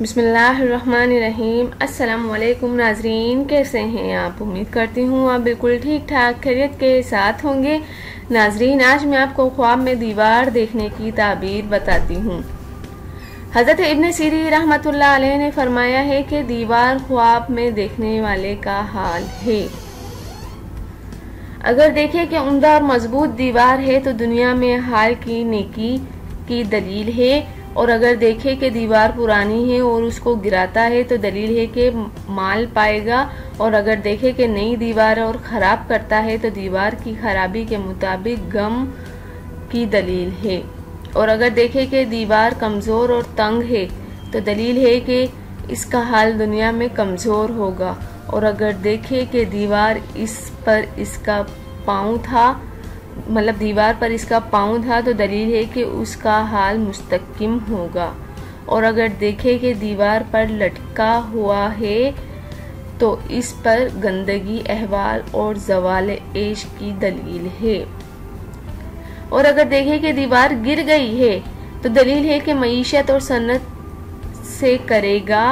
बिस्मिल्लाहिर्रहमानिर्रहीम। अस्सलामुअलैकुम नाजरीन, कैसे हैं आप? उम्मीद करती हूँ आप बिल्कुल ठीक ठाक खैरियत के साथ होंगे। नाजरीन, आज मैं आपको ख्वाब में दीवार देखने की ताबीर बताती हूँ। हज़रत इब्न सीरी रहमतुल्लाह अलैह ने फरमाया है कि दीवार ख्वाब में देखने वाले का हाल है। अगर देखें कि उम्दा और मजबूत दीवार है तो दुनिया में हाल की नेकी की दलील है, और अगर देखे कि दीवार पुरानी है और उसको गिराता है तो दलील है कि माल पाएगा, और अगर देखे कि नई दीवार और ख़राब करता है तो दीवार की खराबी के मुताबिक गम की दलील है, और अगर देखे कि दीवार कमज़ोर और तंग है तो दलील है कि इसका हाल दुनिया में कमज़ोर होगा, और अगर देखे कि दीवार इसका पाँव था, मतलब दीवार पर इसका पाँव था तो दलील है कि उसका हाल मुस्तकिम होगा, और अगर देखे कि दीवार पर लटका हुआ है तो इस पर गंदगी अहवाल और ज़वाल ऐश की दलील है, और अगर देखे कि दीवार गिर गई है तो दलील है कि मईशत और सन्नत से करेगा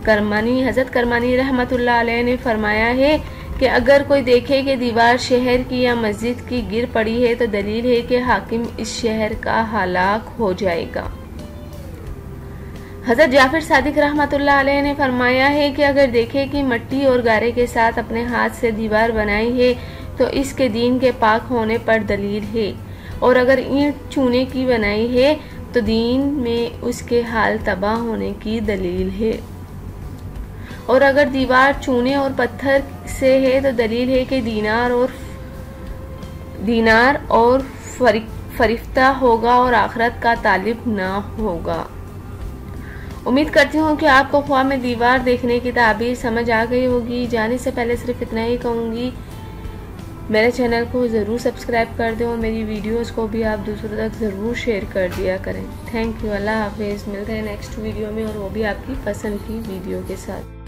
करमानी। हज़रत करमानी रहमतुल्लाह अलैह ने फरमाया है कि अगर कोई देखे कि दीवार शहर की या मस्जिद की गिर पड़ी है तो दलील है कि हाकिम इस शहर का हलाक हो जाएगा। हज़रत जाफर सादिक रहमतुल्लाह अलैह ने फरमाया है कि अगर देखे कि मिट्टी और गारे के साथ अपने हाथ से दीवार बनाई है तो इसके दीन के पाक होने पर दलील है, और अगर ईंट चूने की बनाई है तो दीन में उसके हाल तबाह होने की दलील है, और अगर दीवार चूने और पत्थर से है तो दलील है कि दीनार और फरिफ्ता होगा और आखिरत का तालिब ना होगा। उम्मीद करती हूँ कि आपको ख्वाब में दीवार देखने की ताबीर समझ आ गई होगी। जाने से पहले सिर्फ इतना ही कहूँगी, मेरे चैनल को ज़रूर सब्सक्राइब कर दें और मेरी वीडियोस को भी आप दूसरों तक ज़रूर शेयर कर दिया करें। Thank you. अल्लाह हाफिज़। मिलते हैं नेक्स्ट वीडियो में, और वो भी आपकी पसंद की वीडियो के साथ।